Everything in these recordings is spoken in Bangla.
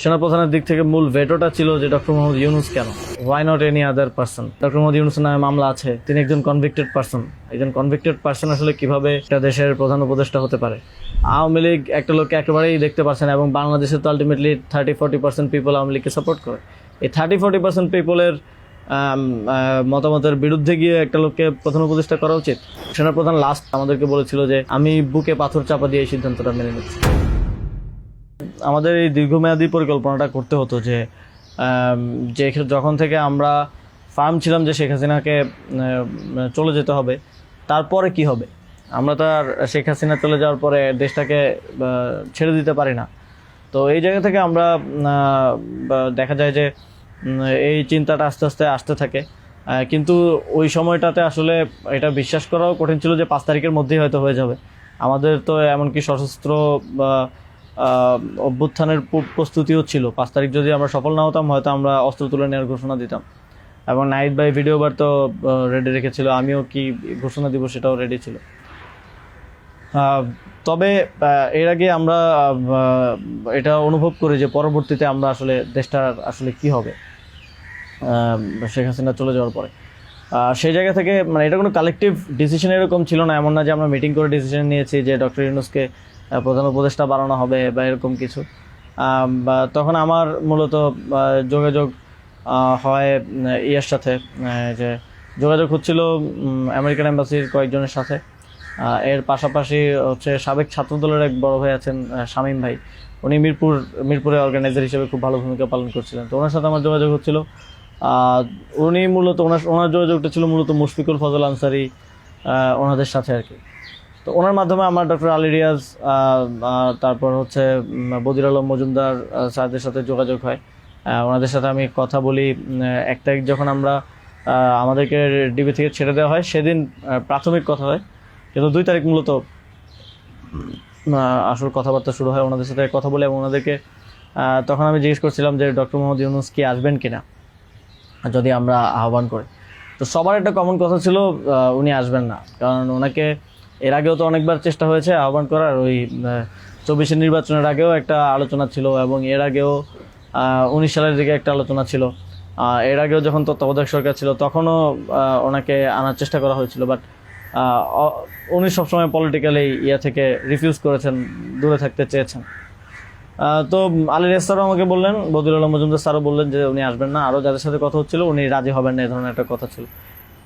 সেনাপ্রধানের দিক থেকে মূল ভেটোটা ছিল যে ডক্টর মোহাম্মদ ইউনূস কেন, why not any other person. Doctor Mohammad ইউনূসের নামে মামলা আছে, তিনি একজন কনভিক্টেড পার্সন। একজন কনভিক্টেড পার্সন আসলে কিভাবে একটা দেশের প্রধান উপদেষ্টা হতে পারে? আওয়ামী লীগ একটা লোককে একেবারেই দেখতে পারছে না, এবং বাংলাদেশে তো আলটিমেটলি 30-40% পিপল আওয়ামী লীগকে সাপোর্ট করে। এই 30-40% পিপলের মতামতের বিরুদ্ধে গিয়ে একটা লোককে প্রধান উপদেষ্টা করা উচিত? সেনাপ্রধান লাস্ট আমাদেরকে বলেছিল যে আমি বুকে পাথর চাপা দিয়ে এই সিদ্ধান্তটা মেনে নিচ্ছি। আমাদের এই দীর্ঘমেয়াদী পরিকল্পনাটা করতে হতো যে যখন থেকে আমরা ফার্ম ছিলাম যে শেখ হাসিনাকে চলে যেতে হবে, তারপরে কি হবে? আমরা তো আর শেখ হাসিনা চলে যাওয়ার পরে দেশটাকে ছেড়ে দিতে পারি না। তো এই জায়গা থেকে আমরা দেখা যায় যে এই চিন্তাটা আস্তে আস্তে আসতে থাকে, কিন্তু ওই সময়টাতে আসলে এটা বিশ্বাস করাও কঠিন ছিল যে 5 তারিখের মধ্যেই হয়তো হয়ে যাবে। আমাদের তো এমনকি সশস্ত্র অভ্যুত্থানের প্রস্তুতিও ছিল। 5 তারিখ যদি আমরা সফল না হতাম, হয়তো আমরা অস্ত্র তুলে নেওয়ার ঘোষণা দিতাম, এবং নাইট বাই ভিডিও বার তো রেডি রেখেছিল, আমিও কি ঘোষণা দিব সেটাও রেডি ছিল। তবে এর আগে আমরা এটা অনুভব করি যে পরবর্তীতে আমরা আসলে দেশটার আসলে কি হবে শেখ হাসিনা চলে যাওয়ার পরে। সেই জায়গা থেকে মানে এটা কোনো কালেকটিভ ডিসিশন এরকম ছিল না, এমন না যে আমরা মিটিং করে ডিসিশন নিয়েছি যে ডক্টর ইউনূসকে প্রধান উপদেষ্টা বানানো হবে বা এরকম কিছু। তখন আমার মূলত যোগাযোগ হয় ইয়ের সাথে, যে যোগাযোগ হচ্ছিল আমেরিকান এম্বাসির কয়েকজনের সাথে। এর পাশাপাশি হচ্ছে সাবেক ছাত্রদলের এক বড় ভাই আছেন শামীম ভাই, উনি মিরপুরে অর্গানাইজার হিসেবে খুব ভালো ভূমিকা পালন করছিলেন। তো ওনার সাথে আমার যোগাযোগ হচ্ছিল। উনি মূলত ওনার যোগাযোগটা ছিল মূলত মুশফিকুল ফজল আনসারি ওনাদের সাথে আর কি। তো ওনার মাধ্যমে আমার ডক্টর আলী রিয়াজ, তারপর হচ্ছে বদির আলম মজুমদার স্যারদের সাথে যোগাযোগ হয়। ওনাদের সাথে আমি কথা বলি। 1 তারিখ যখন আমরা আমাদেরকে ডিবি থেকে ছেড়ে দেওয়া হয়, সেদিন প্রাথমিক কথা হয়, কিন্তু 2 তারিখ মূলত আসল কথাবার্তা শুরু হয়। ওনাদের সাথে কথা বলে এবং ওনাদেরকে তখন আমি জিজ্ঞেস করছিলাম যে ডক্টর মোহাম্মদ ইউনূস কি আসবেন কিনা যদি আমরা আহ্বান করি। তো সবার একটা কমন কথা ছিল উনি আসবেন না, কারণ ওনাকে এর আগেও তো অনেকবার চেষ্টা হয়েছে আহ্বান করার। ওই 24 নির্বাচনের আগেও একটা আলোচনা ছিল, এবং এর আগেও 19 সালের দিকে একটা আলোচনা ছিল। এর আগেও যখন তত্ত্বাবধায়ক সরকার ছিল তখনও ওনাকে আনার চেষ্টা করা হয়েছিল, বাট উনি সবসময় পলিটিক্যালি থেকে রিফিউজ করেছেন, দূরে থাকতে চেয়েছেন। তো আলী রিয়াজ স্যারও আমাকে বললেন, বদিউল আলম মজুমদার স্যারও বললেন যে উনি আসবেন না। আরও যাদের সাথে কথা হচ্ছিল উনি রাজি হবেন না, এই ধরনের একটা কথা ছিল।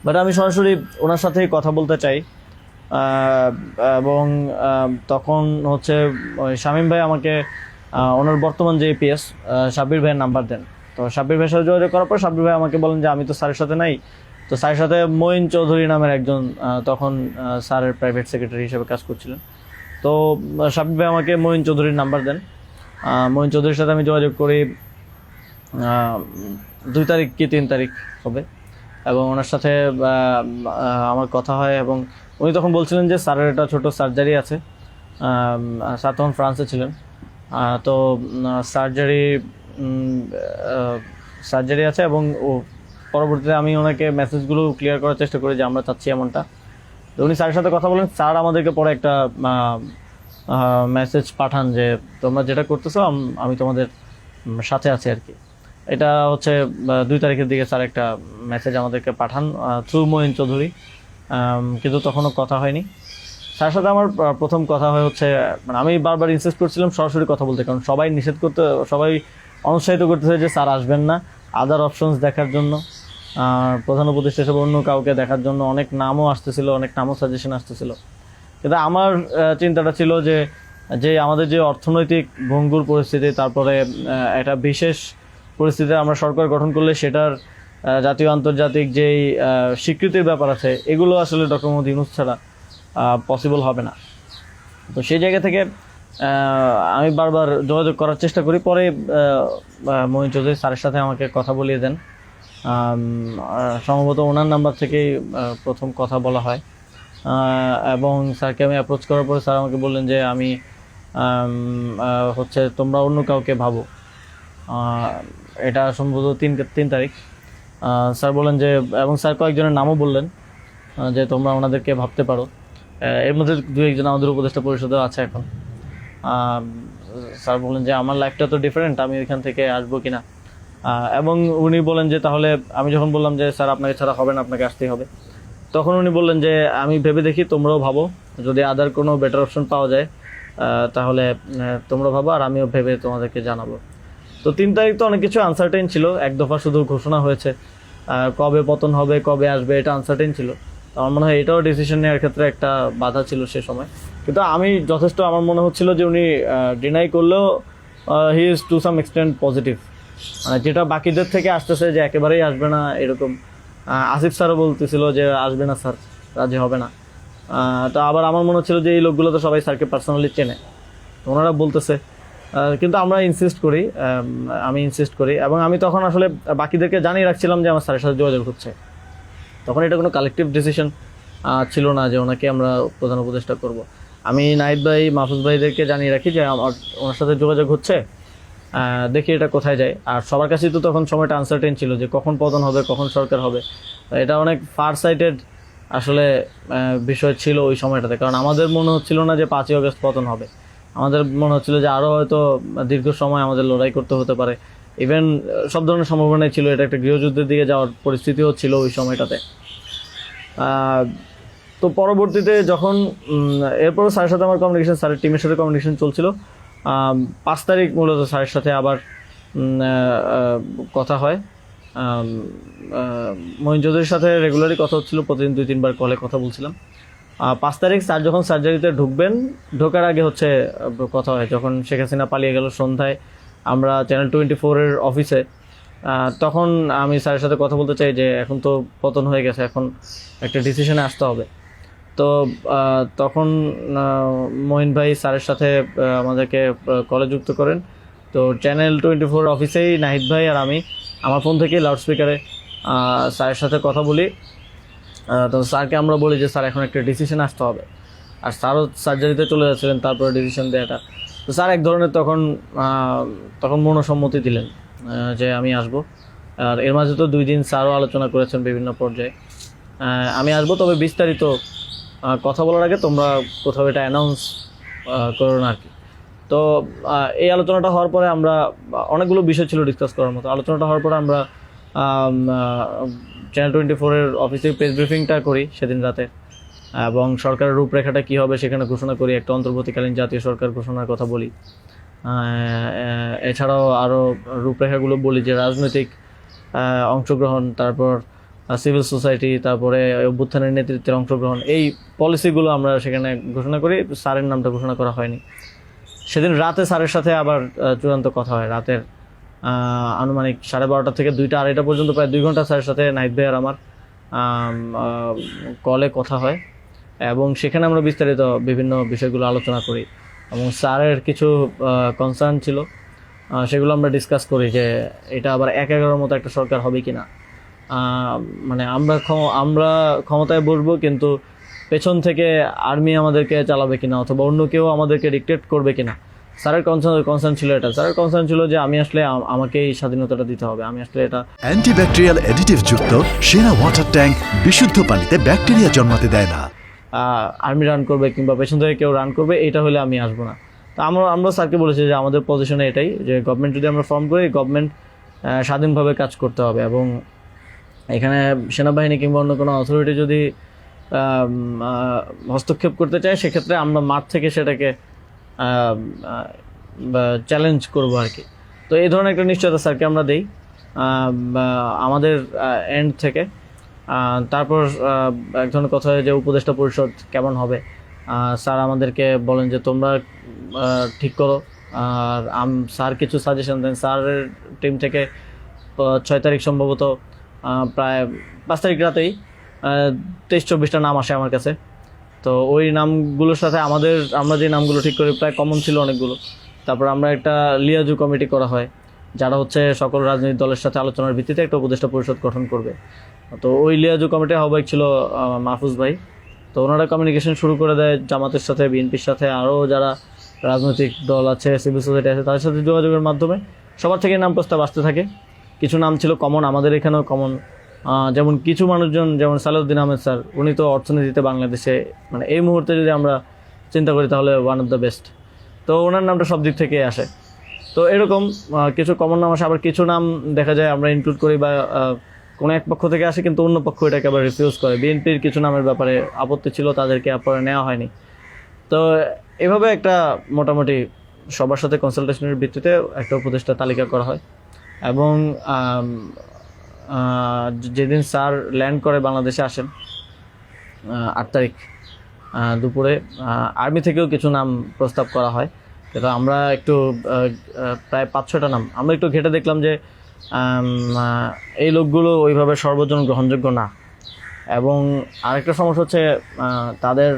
বাট আমি সরাসরি ওনার সাথেই কথা বলতে চাই, এবং তখন হচ্ছে ওই শামীম ভাই আমাকে ওনার বর্তমান যে এপিএস সাব্বির ভাইয়ের নাম্বার দেন। তো সাব্বির ভাইয়ের সাথে যোগাযোগ করার পর সাব্বির ভাই আমাকে বলেন যে আমি তো স্যারের সাথে নাই। তো স্যারের সাথে মঈন চৌধুরী নামের একজন তখন স্যারের প্রাইভেট সেক্রেটারি হিসেবে কাজ করছিলেন। তো সাব্বির ভাই আমাকে মঈন চৌধুরীর নাম্বার দেন। মঈন চৌধুরীর সাথে আমি যোগাযোগ করি 2 তারিখ কি 3 তারিখ হবে, এবং ওনার সাথে আমার কথা হয়। এবং উনি তখন বলছিলেন যে স্যারের একটা ছোটো সার্জারি আছে। স্যার তখন ফ্রান্সে ছিলেন। তো সার্জারি আছে, এবং পরবর্তীতে আমি ওনাকে মেসেজগুলো ক্লিয়ার করার চেষ্টা করি যে আমরা চাচ্ছি এমনটা। তো উনি স্যারের সাথে কথা বলেন। স্যার আমাদেরকে পরে একটা মেসেজ পাঠান যে তোমরা যেটা করতেছো আমি তোমাদের সাথে আছি আর কি। এটা হচ্ছে 2 তারিখের দিকে স্যার একটা মেসেজ আমাদেরকে পাঠান থ্রু মঈন চৌধুরী, কিন্তু তখনও কথা হয়নি। স্যারের সাথে আমার প্রথম কথা হয় হচ্ছে, মানে আমি বারবার ইনসিস্ট করছিলাম সরাসরি কথা বলতে, কারণ সবাই অনুৎসাহিত করতেছে যে স্যার আসবেন না, আদার অপশনস দেখার জন্য, প্রধান উপদেষ্টা হিসেবে অন্য কাউকে দেখার জন্য অনেক নামও আসতেছিল, অনেক নামও সাজেশন আসতেছিল। কিন্তু আমার চিন্তাটা ছিল যে আমাদের যে অর্থনৈতিক ভঙ্গুর পরিস্থিতি, তারপরে একটা বিশেষ পরিস্থিতিতে আমরা সরকার গঠন করলে সেটার জাতীয় আন্তর্জাতিক যেই স্বীকৃতির ব্যাপার আছে, এগুলো আসলে ডক্টর মোহাম্মদ ইউনূস ছাড়া পসিবল হবে না। তো সেই জায়গা থেকে আমি বারবার যোগাযোগ করার চেষ্টা করি। পরে মঈন চৌধুরী স্যারের সাথে আমাকে কথা বলিয়ে দেন। সম্ভবত ওনার নাম্বার থেকেই প্রথম কথা বলা হয়, এবং স্যারকে আমি অ্যাপ্রোচ করার পরে স্যার আমাকে বললেন যে আমি হচ্ছে তোমরা অন্য কাউকে ভাবো। এটা সম্ভবত 3 তারিখ। স্যার বললেন যে, এবং স্যার কয়েকজনের নামও বললেন যে তোমরা ওনাদেরকে ভাবতে পারো। এর মধ্যে 2-1 জন আমাদের উপদেষ্টা পরিষদেও আছে এখন। স্যার বলেন যে আমার লাইফটা তো ডিফারেন্ট, আমি ওইখান থেকে আসবো কিনা। এবং উনি বলেন যে তাহলে, আমি যখন বললাম যে স্যার আপনাকে ছাড়া হবে না, আপনাকে আসতেই হবে, তখন উনি বললেন যে আমি ভেবে দেখি, তোমরাও ভাবো, যদি আদার কোনো বেটার অপশন পাওয়া যায় তাহলে তোমরা ভাবো, আর আমিও ভেবে তোমাদেরকে জানাবো। তো 3 তারিখ তো অনেক কিছু আনসার্টেন ছিল, এক দফা শুধু ঘোষণা হয়েছে, কবে পতন হবে, কবে আসবে, এটা আনসার্টেন ছিল। আমার মনে হয় এটাও ডিসিশন নেওয়ার ক্ষেত্রে একটা বাধা ছিল সে সময়। কিন্তু আমি যথেষ্ট, আমার মনে হচ্ছিল যে উনি ডিনাই করলেও he is to some extent positive, মানে যেটা বাকিদের থেকে আসতেছে যে একেবারেই আসবে না এরকম। আসিফ স্যারও বলতেছিল যে আসবে না স্যার, রাজি হবে না। তো আবার আমার মনে হচ্ছিল যে এই লোকগুলো তো সবাই স্যারকে পার্সোনালি চেনে, তো ওনারা বলতেছে, কিন্তু আমরা ইনসিস্ট করি, আমি ইনসিস্ট করি, এবং আমি তখন আসলে বাকিদেরকে জানিয়ে রাখছিলাম যে আমার স্যারের সাথে যোগাযোগ হচ্ছে। তখন এটা কোনো কালেকটিভ ডিসিশন ছিল না যে ওনাকে আমরা প্রধান উপদেষ্টা করব। আমি নাহিদ ভাই, মাহফুজ ভাইদেরকে জানিয়ে রাখি যে আমার ওনার সাথে যোগাযোগ হচ্ছে, দেখি এটা কোথায় যায়। আর সবার কাছেই তো তখন সময়টা আনসার্টেন ছিল যে কখন পতন হবে, কখন সরকার হবে। এটা অনেক ফার সাইটেড আসলে বিষয় ছিল ওই সময়টাতে, কারণ আমাদের মনে হচ্ছিল না যে 5ই আগস্ট পতন হবে, আমাদের মনে হচ্ছিল যে আরও হয়তো দীর্ঘ সময় আমাদের লড়াই করতে হতে পারে। ইভেন সব ধরনের সম্ভাবনাই ছিল, এটা একটা গৃহযুদ্ধের দিকে যাওয়ার পরিস্থিতিও ছিল ওই সময়টাতে। তো পরবর্তীতে যখন এরপরও স্যারের সাথে আমার কমিউনিকেশন, স্যারের টিমের সাথে কমিউনিকেশন চলছিল। 5 তারিখ মূলত স্যারের সাথে আবার কথা হয়। মঈন চৌধুরীর সাথে রেগুলারই কথা হচ্ছিল, প্রতিদিন 2-3 বার কলে কথা বলছিলাম। 5 তারিখ স্যার যখন সার্জারিতে ঢুকবেন, ঢোকার আগে হচ্ছে কথা হয়, যখন শেখ হাসিনা পালিয়ে গেল সন্ধ্যায় আমরা চ্যানেল 24-এর অফিসে। তখন আমি স্যারের সাথে কথা বলতে চাই যে এখন তো পতন হয়ে গেছে, এখন একটা ডিসিশনে আসতে হবে। তো তখন মঈন ভাই স্যারের সাথে আমাদেরকে কলে যুক্ত করেন। তো চ্যানেল 24 অফিসেই নাহিদ ভাই আর আমি আমার ফোন থেকে লাউডস্পিকারে স্যারের সাথে কথা বলি। তো স্যারকে আমরা বলি যে স্যার এখন একটা ডিসিশন আসতে হবে, আর স্যারও সার্জারিতে চলে যাচ্ছিলেন তারপরে ডিসিশন দেওয়াটা। তো স্যার এক ধরনের তখন মনোসম্মতি দিলেন যে আমি আসব। আর এর মাঝে তো 2 দিন স্যারও আলোচনা করেছেন বিভিন্ন পর্যায়ে, আমি আসবো, তবে বিস্তারিত কথা বলার আগে তোমরা কোথাও এটা অ্যানাউন্স করো না আর কি। তো এই আলোচনাটা হওয়ার পরে আমরা, অনেকগুলো বিষয় ছিল ডিসকাস করার মতো, আলোচনাটা হওয়ার পরে আমরা চ্যানেল 24-এর অফিসে প্রেস ব্রিফিংটা করি সেদিন রাতে, এবং সরকারের রূপরেখাটা কী হবে সেখানে ঘোষণা করি, একটা অন্তর্বর্তীকালীন জাতীয় সরকার ঘোষণার কথা বলি। এছাড়াও আরও রূপরেখাগুলো বলি যে রাজনৈতিক অংশগ্রহণ, তারপর সিভিল সোসাইটি, তারপরে অভ্যুত্থানের নেতৃত্বের অংশগ্রহণ, এই পলিসিগুলো আমরা সেখানে ঘোষণা করি। স্যারের নামটা ঘোষণা করা হয়নি। সেদিন রাতে স্যারের সাথে আবার চূড়ান্ত কথা হয়, রাতের আনুমানিক 12:30 থেকে 2টা-2:30 পর্যন্ত প্রায় 2 ঘন্টা স্যারের সাথে নাহিদ ভাই আর আমার কলে কথা হয়, এবং সেখানে আমরা বিস্তারিত বিভিন্ন বিষয়গুলো আলোচনা করি, এবং স্যারের কিছু কনসার্ন ছিল সেগুলো আমরা ডিসকাস করি যে এটা আবার 1-11 মতো একটা সরকার হবে কিনা, মানে আমরা ক্ষমতায় বসবো কিন্তু পেছন থেকে আর্মি আমাদেরকে চালাবে কিনা, অথবা অন্য কেউ আমাদেরকে ডিক্টেট করবে কিনা। স্যারের কনসার্ন ছিল এটা, স্যারের কনসার্ন ছিল যে আমি আসলে আমাকেই স্বাধীনতাটা দিতে হবে, আমি আসলে এটা। অ্যান্টিব্যাকটেরিয়াল অ্যাডিটিভ যুক্ত সেরা ওয়াটার ট্যাঙ্ক বিশুদ্ধ পানিতে ব্যাকটেরিয়া জন্মাতে দেয় না। আর্মি রান করবে কিংবা পেছন থেকে কেউ রান করবে, এটা হলে আমি আসবো না। তো আমরা স্যারকে বলেছি যে আমাদের পজিশনে এটাই, যে গভর্নমেন্ট যদি আমরা ফর্ম করি, গভর্নমেন্ট স্বাধীনভাবে কাজ করতে হবে, এবং এখানে সেনাবাহিনী কিংবা অন্য কোনো অথরিটি যদি হস্তক্ষেপ করতে চায়, সেক্ষেত্রে আমরা মাঠ থেকে সেটাকে চ্যালেঞ্জ করবো আর কি। তো এই ধরনের একটা নিশ্চয়তা স্যারকে আমরা দিই আমাদের এন্ড থেকে। তারপর এক ধরনের কথা হয় যে উপদেষ্টা পরিষদ কেমন হবে, স্যার আমাদেরকে বলেন যে তোমরা ঠিক করো, আর স্যার কিছু সাজেশন দেন। স্যারের টিম থেকে 6 তারিখ সম্ভবত প্রায় 5 তারিখ রাতেই 23-24টা নাম আসে আমার কাছে। তো ওই নামগুলোর সাথে আমরা যে নামগুলো ঠিক করি প্রায় কমন ছিল অনেকগুলো। তারপর আমরা একটা লিয়াজু কমিটি করা হয়, যারা হচ্ছে সকল রাজনৈতিক দলের সাথে আলোচনার ভিত্তিতে একটা উপদেষ্টা পরিষদ গঠন করবে। তো ওই লিয়াজু কমিটির আহ্বায়ক ছিল মাহফুজ ভাই। তো ওনারা কমিউনিকেশন শুরু করে দেয় জামাতের সাথে, বিএনপির সাথে, আরও যারা রাজনৈতিক দল আছে, সিভিল সোসাইটি আছে, তাদের সাথে যোগাযোগের মাধ্যমে সবার থেকে নাম প্রস্তাব আসতে থাকে। কিছু নাম ছিল কমন, আমাদের এখানেও কমন, যেমন কিছু মানুষজন, যেমন সালাউদ্দিন আহমেদ স্যার, উনি তো অর্থনীতিতে বাংলাদেশে মানে এই মুহূর্তে যদি আমরা চিন্তা করি তাহলে ওয়ান অফ দ্য বেস্ট। তো ওনার নামটা সব দিক থেকে আসে। তো এরকম কিছু কমন নাম আসে, আবার কিছু নাম দেখা যায় আমরা ইনক্লুড করি বা কোনো এক পক্ষ থেকে আসে কিন্তু অন্য পক্ষ এটাকে আবার রিফিউজ করে। বিএনপির কিছু নামের ব্যাপারে আপত্তি ছিল, তাদেরকে পরে নেওয়া হয়নি। তো এভাবে একটা মোটামুটি সবার সাথে কনসালটেশনের ভিত্তিতে একটা উপদেষ্টা তালিকা করা হয়। এবং যেদিন স্যার ল্যান্ড করে বাংলাদেশে আসেন 8 তারিখ দুপুরে, আর্মি থেকেও কিছু নাম প্রস্তাব করা হয়। কিন্তু আমরা একটু প্রায় 5-6টা নাম আমরা একটু ঘেঁটে দেখলাম যে এই লোকগুলো ওইভাবে সর্বজন গ্রহণযোগ্য না। এবং আরেকটা সমস্যা হচ্ছে তাদের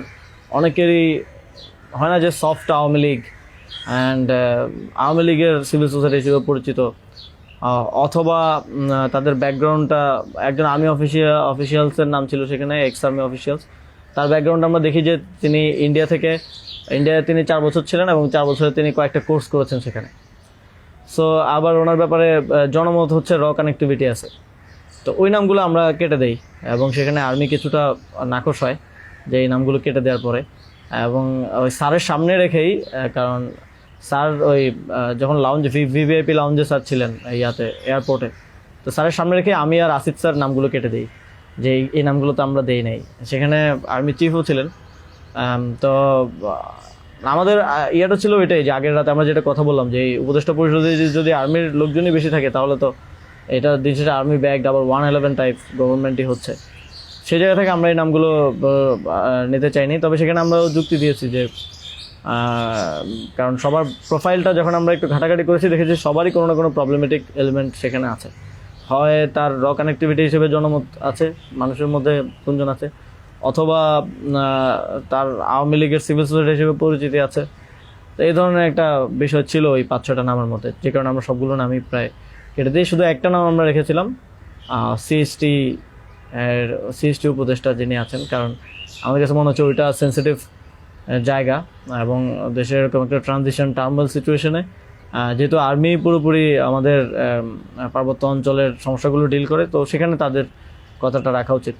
অনেকেরই হয় না যে সফট আওয়ামী লীগ অ্যান্ড আওয়ামী লীগের সিভিল সোসাইটি হিসেবে পরিচিত, অথবা তাদের ব্যাকগ্রাউন্ডটা একজন আর্মি অফিসিয়ালসের নাম ছিল সেখানে, এক্স আর্মি অফিসিয়ালস। তার ব্যাকগ্রাউন্ড আমরা দেখি যে তিনি ইন্ডিয়ায় তিনি 4 বছর ছিলেন এবং 4 বছরে তিনি কয়েকটা কোর্স করেছেন সেখানে। সো আবার ওনার ব্যাপারে জনমত হচ্ছে র কানেক্টিভিটি আছে। তো ওই নামগুলো আমরা কেটে দেই এবং সেখানে আর্মি কিছুটা নাকশ হয় যে এই নামগুলো কেটে দেওয়ার পরে। এবং ওই স্যারের সামনে রেখেই, কারণ স্যার ওই যখন লাউঞ্জ ভিভিআইপি লাউঞ্জে স্যার ছিলেন ইয়াতে এয়ারপোর্টে, তো স্যারের সামনে রেখে আমি আর আসিফ স্যার নামগুলো কেটে দিই যে এই নামগুলো তো আমরা দেই নাই। সেখানে আর্মি চিফও ছিলেন। তো আমাদের ইয়েটা ছিল এটাই যে আগের রাতে আমরা যেটা কথা বললাম যে এই উপদেষ্টা পরিষদে যদি আর্মির লোকজনই বেশি থাকে তাহলে তো এটা দিন শেষে আর্মি ব্যাগড আবার 111 টাইপ গভর্নমেন্টই হচ্ছে। সেই জায়গা থেকে আমরা এই নামগুলো নিতে চাইনি। তবে সেখানে আমরাও যুক্তি দিয়েছি যে কারণ সবার প্রোফাইলটা যখন আমরা একটু ঘাটাঘাটি করেছি দেখেছি সবারই কোনো না কোনো প্রবলেমেটিক এলিমেন্ট সেখানে আছে। হয় তার র কানেক্টিভিটি হিসেবে জনমত আছে, মানুষের মধ্যে গুঞ্জন আছে, অথবা তার আওয়ামী লীগের সিভিল সোসাইটি হিসেবে পরিচিতি আছে। তো এই ধরনের একটা বিষয় ছিল ওই 5-6টা নামের মধ্যে, যে কারণে আমরা সবগুলো নামই প্রায় কেটে দিয়ে শুধু একটা নাম আমরা রেখেছিলাম সিএসটি উপদেষ্টা যিনি আছেন। কারণ আমাদের কাছে মনে হচ্ছে ওইটা সেন্সিটিভ জায়গা এবং দেশের এরকম একটা ট্রানজিশন টার্মাল সিচুয়েশনে যেহেতু আর্মি পুরোপুরি আমাদের পার্বত্য অঞ্চলের সমস্যাগুলো ডিল করে, তো সেখানে তাদের কথাটা রাখা উচিত।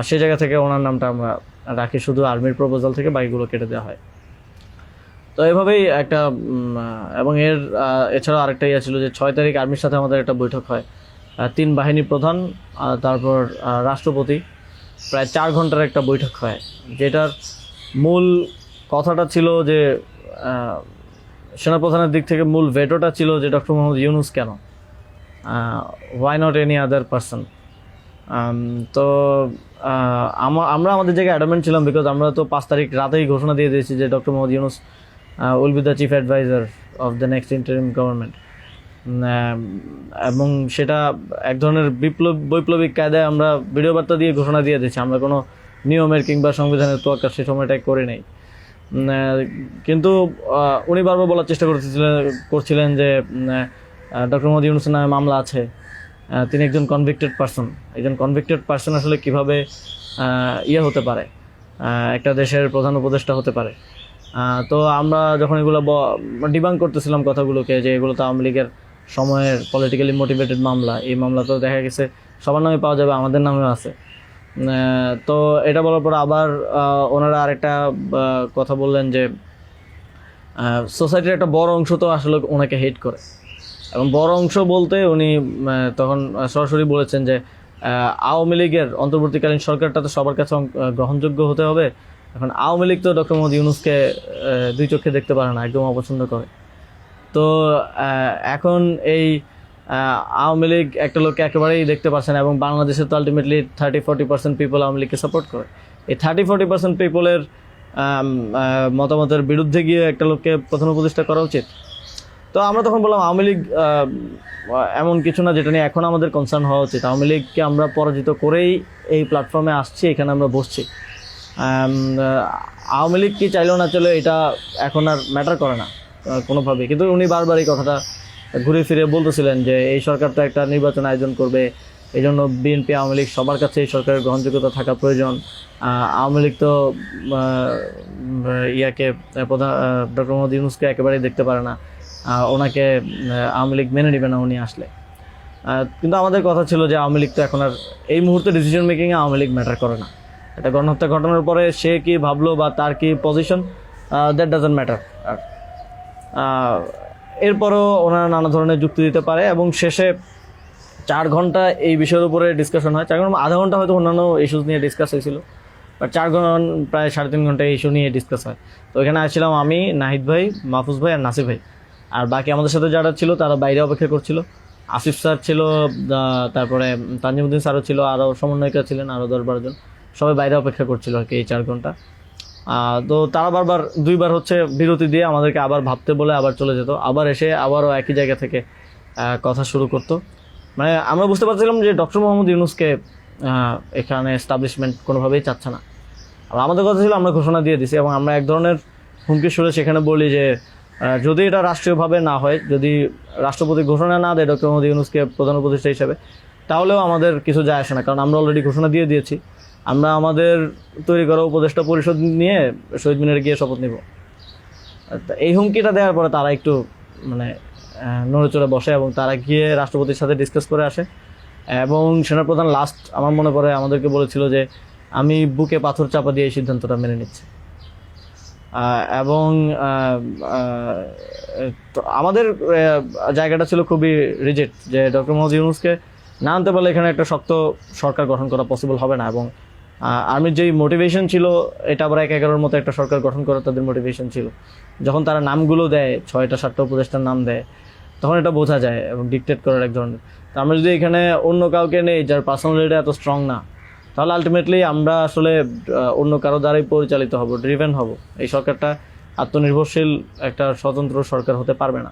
সেই জায়গা থেকে ওনার নামটা আমরা রাখি, শুধু আর্মির প্রপোজাল থেকে বাকিগুলো কেটে দেওয়া হয়। তো এভাবেই একটা এবং এছাড়াও আরেকটা ইয়ে ছিল যে 6 তারিখ আর্মির সাথে আমাদের একটা বৈঠক হয়, 3 বাহিনী প্রধান তারপর রাষ্ট্রপতি, প্রায় 4 ঘন্টার একটা বৈঠক হয়। যেটার মূল কথাটা ছিল যে সেনাপ্রধানের দিক থেকে মূল ভেটোটা ছিল যে ডক্টর মোহাম্মদ ইউনূস কেন, why not any other person. তো আমরা আমাদের জায়গায় অ্যাডামেন্ট ছিলাম, বিকজ আমরা তো 5 তারিখ রাতেই ঘোষণা দিয়ে দিয়েছি যে doctor Mohammad Yunus will be the chief adviser of the next interim government. এবং সেটা এক ধরনের বৈপ্লবিক কায়দায় আমরা ভিডিও বার্তা দিয়ে ঘোষণা দিয়ে দিয়েছি, আমরা কোনো নিয়মের কিংবা সংবিধানের তোয়াক্কা সে সময়টাই করে নেই। কিন্তু উনি বারবার বলার চেষ্টা করছিলেন যে ডক্টর মোহাম্মদ ইউনূসের নামে মামলা আছে, তিনি একজন কনভিক্টেড পারসন। একজন কনভিক্টেড পারসন আসলে কিভাবে হতে পারে, একটা দেশের প্রধান উপদেষ্টা হতে পারে। তো আমরা যখন এগুলো ডিবাঙ্ক করতেছিলাম কথাগুলোকে যে এগুলো তো আওয়ামী লীগের সময়ের পলিটিক্যালি মোটিভেটেড মামলা, এই মামলা তো দেখা গেছে সবার নামে পাওয়া যাবে, আমাদের নামেও আছে। তো এটা বলার পর আবার ওনারা আরেকটা কথা বললেন যে সোসাইটির একটা বড় অংশ তো আসলে ওনাকে হেট করে, এবং বড় অংশ বলতে উনি তখন সরাসরি বলেছেন যে আওয়ামী লীগের অন্তর্বর্তীকালীন সরকারটা তো সবার কাছে গ্রহণযোগ্য হতে হবে। এখন আওয়ামী লীগ তো ডক্টর মোহাম্মদ ইউনূসকে 2 চোখে দেখতে পারে না, একদম অপছন্দ করে। তো এখন এই আওয়ামী লীগ একটা লোককে একেবারেই দেখতে পারছে না, এবং বাংলাদেশে তো আলটিমেটলি 30-40% পিপল আওয়ামী লীগকে সাপোর্ট করে। এই 30-40% পিপলের মতামতের বিরুদ্ধে গিয়ে একটা লোককে প্রধান উপদেষ্টা করা উচিত। তো আমরা তখন বললাম আওয়ামী লীগ এমন কিছু না যেটা নিয়ে এখন আমাদের কনসার্ন হওয়া উচিত। আওয়ামী লীগকে আমরা পরাজিত করেই এই প্ল্যাটফর্মে আসছি, এখানে আমরা বসছি। আওয়ামী লীগ কি চাইলেও না চলে এটা এখন আর ম্যাটার করে না কোনোভাবেই। কিন্তু উনি বারবার এই কথাটা ঘুরে ফিরে বলতেছিলেন যে এই সরকার তো একটা নির্বাচন আয়োজন করবে, এই জন্য বিএনপি আওয়ামী লীগ সবার কাছে এই সরকারের গ্রহণযোগ্যতা থাকা প্রয়োজন। আওয়ামী লীগ তো ডক্টর মোহাম্মদ ইউনূসকে একেবারেই দেখতে পারে না, ওনাকে আওয়ামী লীগ মেনে নেবে না উনি আসলে। কিন্তু আমাদের কথা ছিল যে আওয়ামী লীগ তো এখন আর এই মুহূর্তে ডিসিশন মেকিংয়ে আওয়ামী লীগ ম্যাটার করে না। একটা গণহত্যা ঘটনার পরে সে কি ভাবলো বা তার কি পজিশন, দ্যাট ডাজন্ট ম্যাটার। আর এরপরও ওনারা নানা ধরনের যুক্তি দিতে পারে এবং শেষে 4 ঘন্টা এই বিষয়ের উপরে ডিসকাশন হয়। 4 ঘন্টা আধা ঘন্টা হয়তো অন্যান্য ইস্যুস নিয়ে ডিসকাস হয়েছিল, বাট 4 ঘন্টা প্রায় 3.5 ঘন্টা এই ইস্যু নিয়ে ডিসকাস হয়। তো এখানে আসছিলাম আমি, নাহিদ ভাই, মাহফুজ ভাই আর নাসির ভাই। আর বাকি আমাদের সাথে যারা ছিল তারা বাইরে অপেক্ষা করছিল। আসিফ স্যার ছিল, তারপরে তানজিমুদ্দিন স্যারও ছিল, আরও সমন্বয়িকা ছিলেন আরও 10-12 জন, সবাই বাইরে অপেক্ষা করছিল আর কি এই 4 ঘন্টা। তো তারা বারবার 2বার হচ্ছে বিরতি দিয়ে আমাদেরকে আবার ভাবতে বলে আবার চলে যেত, আবার এসে আবারও একই জায়গা থেকে কথা শুরু করতো। মানে আমরা বুঝতে পারছিলাম যে ডক্টর মোহাম্মদ ইউনূসকে এখানে এস্টাবলিশমেন্ট কোনোভাবেই চাচ্ছে না। আর আমাদের কথা ছিল আমরা ঘোষণা দিয়ে দিছি এবং আমরা এক ধরনের হুমকি সুরে সেখানে বলি যে যদি এটা রাষ্ট্রীয়ভাবে না হয়, যদি রাষ্ট্রপতি ঘোষণা না দেয় ডক্টর মোহাম্মদ ইউনূসকে প্রধান উপদেষ্টা হিসেবে, তাহলেও আমাদের কিছু যায় আসে না, কারণ আমরা অলরেডি ঘোষণা দিয়ে দিয়েছি। আমরা আমাদের তৈরি করা উপদেষ্টা পরিষদ নিয়ে শহীদ মিনারে গিয়ে শপথ নিব। এই হুমকিটা দেওয়ার পরে তারা একটু মানে নড়েচড়ে বসে এবং তারা গিয়ে রাষ্ট্রপতির সাথে ডিসকাস করে আসে। এবং সেনাপ্রধান লাস্ট আমার মনে পড়ে আমাদেরকে বলেছিল যে আমি বুকে পাথর চাপা দিয়ে এই সিদ্ধান্তটা মেনে নিচ্ছি। এবং তো আমাদের জায়গাটা ছিল খুবই রিজিড যে ডক্টর মোহাম্মদ ইউনূসকে না আনতে পারলে এখানে একটা শক্ত সরকার গঠন করা পসিবল হবে না। এবং আর্মির যেই মোটিভেশন ছিল, এটা আবার 1-11-র মতো একটা সরকার গঠন করার তাদের মোটিভেশন ছিল। যখন তারা নামগুলো দেয়, 6টা-7টা উপদেষ্টার নাম দেয়, তখন এটা বোঝা যায় এবং ডিকটেট করার এক ধরনের। তো আমরা যদি এখানে অন্য কাউকে নেই যার পার্সোনালিটি এত স্ট্রং না, তাহলে আলটিমেটলি আমরা আসলে অন্য কারো দ্বারাই পরিচালিত হব, ড্রিভেন হব। এই সরকারটা আত্মনির্ভরশীল একটা স্বতন্ত্র সরকার হতে পারবে না।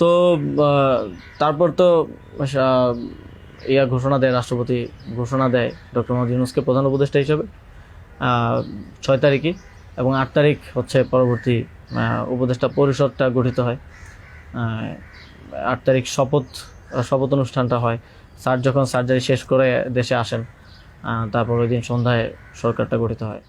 তো তারপর তো ঘোষণা দেয়, রাষ্ট্রপতি ঘোষণা দেয় ডক্টর মোহাম্মদ ইউনূসকে প্রধান উপদেষ্টা হিসেবে 6 তারিখে, এবং 8 তারিখ হচ্ছে পরবর্তী উপদেষ্টা পরিষদটা গঠিত হয়। 8 তারিখ শপথ অনুষ্ঠানটা হয়। স্যার যখন সার্জারি শেষ করে দেশে আসেন, তারপর ওই দিন সন্ধ্যায় সরকারটা গঠিত হয়।